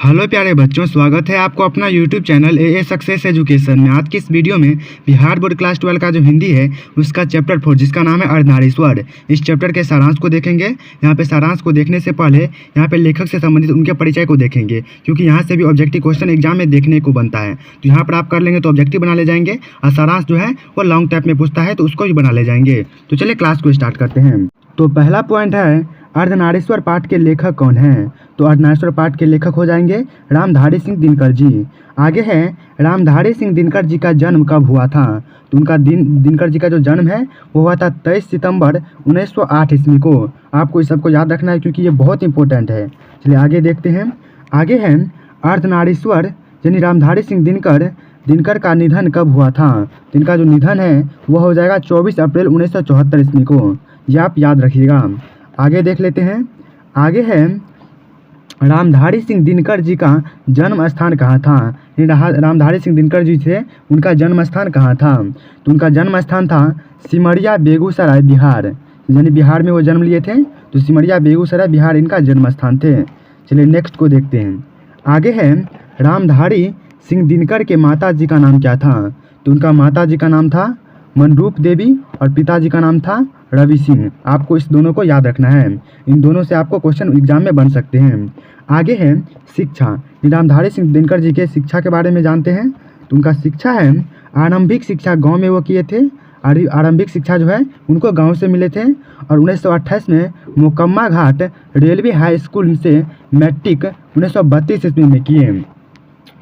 Hello प्यारे बच्चों, स्वागत है आपको अपना YouTube channel a success education में। आज की इस वीडियो में बिहार बोर्ड क्लास 12 का जो हिंदी है उसका चैप्टर 4 जिसका नाम है अर्धनारीश्वर, इस चैप्टर के सारांश को देखेंगे। यहाँ पे सारांश को देखने से पहले यहाँ पे लेखक से संबंधित उनके परिचय को देखेंगे, क्योंकि यहाँ से भी ऑब्जेक्टिव क्वेश्चन एग्जाम में देखने को बनता है। तो यहाँ पर आप कर लेंगे तो ऑब्जेक्टिव बना ले जाएंगे, और सारांश जो है वो लॉन्ग टाइप में पूछता है तो उसको भी बना ले जाएंगे। तो चलिए क्लास को स्टार्ट करते हैं। तो पहला पॉइंट है अर्धनारीश्वर पाठ के लेखक कौन हैं? तो अर्धनारीश्वर पाठ के लेखक हो जाएंगे रामधारी सिंह दिनकर जी। आगे है रामधारी सिंह दिनकर जी का जन्म कब हुआ था? तो उनका दिनकर जी का जो जन्म है वो हुआ था 23 सितंबर 1908 ईस्वी को। आपको इस सबको याद रखना है क्योंकि ये बहुत इंपॉर्टेंट है। चलिए आगे देखते हैं। आगे है अर्धनारीश्वर यानी रामधारी सिंह दिनकर का निधन कब हुआ था? तो इनका जो निधन है वह हो जाएगा 24 अप्रैल 1974 ईस्वी को। ये आप याद रखिएगा। आगे देख लेते हैं। आगे है रामधारी सिंह दिनकर जी का जन्म स्थान कहाँ था? रामधारी सिंह दिनकर जी थे, उनका जन्म स्थान कहाँ था? तो उनका जन्म स्थान था सिमरिया बेगूसराय बिहार, यानी बिहार में वो जन्म लिए थे। तो सिमरिया बेगूसराय बिहार इनका जन्म स्थान थे। चलिए नेक्स्ट को देखते हैं। आगे है रामधारी सिंह दिनकर के माता जी का नाम क्या था? तो उनका माता जी का नाम था मनरूप देवी और पिताजी का नाम था रवि सिंह। आपको इस दोनों को याद रखना है, इन दोनों से आपको क्वेश्चन एग्जाम में बन सकते हैं। आगे है शिक्षा। रामधारी सिंह दिनकर जी के शिक्षा के बारे में जानते हैं। तो उनका शिक्षा है आरंभिक शिक्षा गांव में वो किए थे। आरंभिक शिक्षा जो है उनको गांव से मिले थे, और 1928 में मोकम्मा घाट रेलवे हाई स्कूल से मैट्रिक 1932 ईस्वी में किए।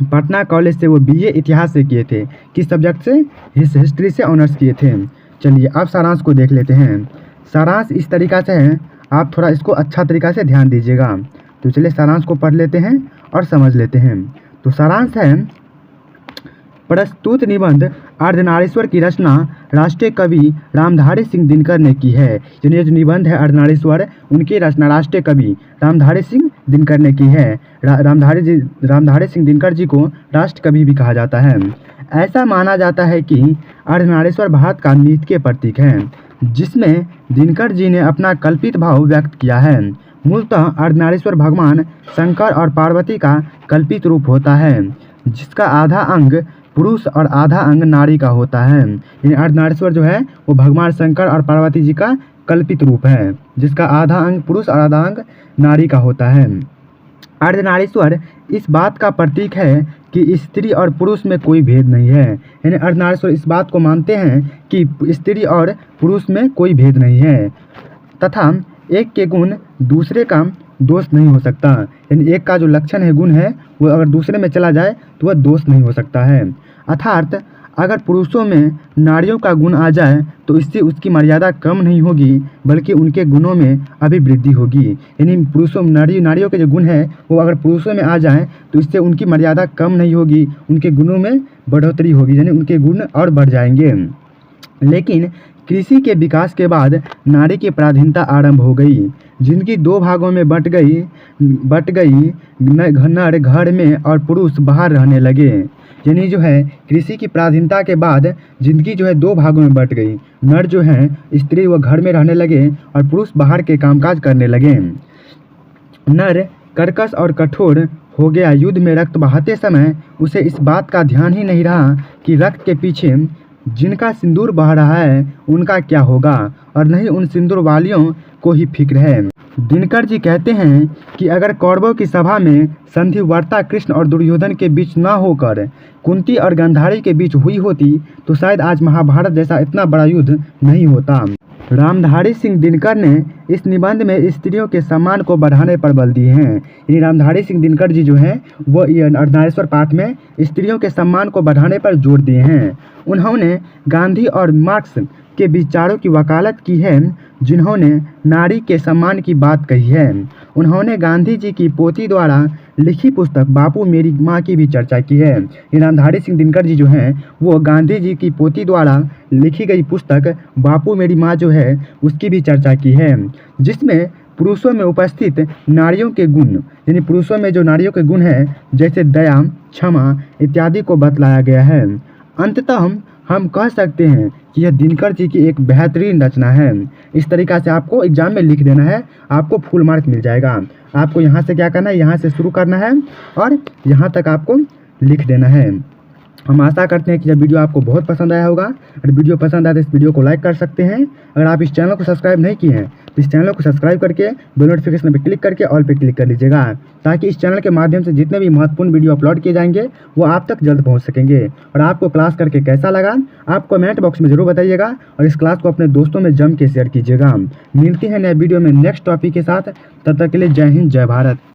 पटना कॉलेज से वो बीए इतिहास से किए थे। किस सब्जेक्ट से? हिस्ट्री से ऑनर्स किए थे। चलिए अब सारांश को देख लेते हैं। सारांश इस तरीक़ा से है, आप थोड़ा इसको अच्छा तरीक़ा से ध्यान दीजिएगा। तो चलिए सारांश को पढ़ लेते हैं और समझ लेते हैं। तो सारांश है प्रस्तुत निबंध अर्धनारीश्वर की रचना राष्ट्रीय कवि रामधारी सिंह दिनकर ने की है। यानी ये जो निबंध है अर्धनारीश्वर, उनकी रचना राष्ट्रीय कवि रामधारी सिंह दिनकर ने की है। रामधारी सिंह दिनकर जी को राष्ट्र कवि भी कहा जाता है। ऐसा माना जाता है कि अर्धनारीश्वर भारत का नीति के प्रतीक हैं, जिसमें दिनकर जी ने अपना कल्पित भाव व्यक्त किया है। मूलतः अर्धनारीश्वर भगवान शंकर और पार्वती का कल्पित रूप होता है, जिसका आधा अंग पुरुष और आधा अंग नारी का होता है। यानी अर्धनारीश्वर जो है वो भगवान शंकर और पार्वती जी का कल्पित रूप है, जिसका आधा अंग पुरुष और आधा अंग नारी का होता है। अर्धनारीश्वर इस बात का प्रतीक है कि स्त्री और पुरुष में कोई भेद नहीं है। यानी अर्धनारीश्वर इस बात को मानते हैं कि स्त्री और पुरुष में कोई भेद नहीं है, तथा एक के गुण दूसरे का दोष नहीं हो सकता। यानी एक का जो लक्षण है, गुण है, वो अगर दूसरे में चला जाए तो वह दोष नहीं हो सकता है। अर्थात अगर पुरुषों में नारियों का गुण आ जाए तो इससे उसकी मर्यादा कम नहीं होगी, बल्कि उनके गुणों में अभिवृद्धि होगी। यानी पुरुषों नारियों के जो गुण है वो अगर पुरुषों में आ जाएं तो इससे उनकी मर्यादा कम नहीं होगी, उनके गुणों में बढ़ोतरी होगी, यानी उनके गुण और बढ़ जाएंगे। लेकिन कृषि के विकास के बाद नारी की पराधीनता आरंभ हो गई, जिनकी दो भागों में बट गई नर घर में और पुरुष बाहर रहने लगे। यानी जो है कृषि की पराधीनता के बाद जिंदगी जो है दो भागों में बट गई। नर जो है स्त्री वो घर में रहने लगे और पुरुष बाहर के कामकाज करने लगे। नर कर्कश और कठोर हो गया। युद्ध में रक्त बहाते समय उसे इस बात का ध्यान ही नहीं रहा कि रक्त के पीछे जिनका सिंदूर बह रहा है उनका क्या होगा, और नहीं उन सिंदूर वालियों को ही फिक्र है। दिनकर जी कहते हैं कि अगर कौरवों की सभा में संधि वार्ता कृष्ण और दुर्योधन के बीच न होकर कुंती और गांधारी के बीच हुई होती तो शायद आज महाभारत जैसा इतना बड़ा युद्ध नहीं होता। रामधारी सिंह दिनकर ने इस निबंध में स्त्रियों के सम्मान को बढ़ाने पर बल दिए हैं। यानी रामधारी सिंह दिनकर जी जो हैं वो अर्धनारीश्वर पाठ में स्त्रियों के सम्मान को बढ़ाने पर जोर दिए हैं। उन्होंने गांधी और मार्क्स के विचारों की वकालत की है, जिन्होंने नारी के सम्मान की बात कही है। उन्होंने गांधी जी की पोती द्वारा लिखी पुस्तक बापू मेरी माँ की भी चर्चा की है। रामधारी सिंह दिनकर जी जो हैं वो गांधी जी की पोती द्वारा लिखी गई पुस्तक बापू मेरी माँ जो है उसकी भी चर्चा की है, जिसमें पुरुषों में उपस्थित नारियों के गुण, यानी पुरुषों में जो नारियों के गुण हैं जैसे दया, क्षमा इत्यादि को बतलाया गया है। अंततः हम कह सकते हैं कि यह दिनकर जी की एक बेहतरीन रचना है। इस तरीक़ा से आपको एग्ज़ाम में लिख देना है, आपको फुल मार्क मिल जाएगा। आपको यहाँ से क्या करना है, यहाँ से शुरू करना है और यहाँ तक आपको लिख देना है। हम आशा करते हैं कि यह वीडियो आपको बहुत पसंद आया होगा। अगर वीडियो पसंद आए तो इस वीडियो को लाइक कर सकते हैं। अगर आप इस चैनल को सब्सक्राइब नहीं किए हैं तो इस चैनल को सब्सक्राइब करके बेल नोटिफिकेशन पर क्लिक करके ऑल पे क्लिक कर लीजिएगा, ताकि इस चैनल के माध्यम से जितने भी महत्वपूर्ण वीडियो अपलोड किए जाएंगे वो आप तक जल्द पहुँच सकेंगे। और आपको क्लास करके कैसा लगा आप कमेंट बॉक्स में ज़रूर बताइएगा और इस क्लास को अपने दोस्तों में जम के शेयर कीजिएगा। मिलते हैं नए वीडियो में नेक्स्ट टॉपिक के साथ, तब तक के लिए जय हिंद जय भारत।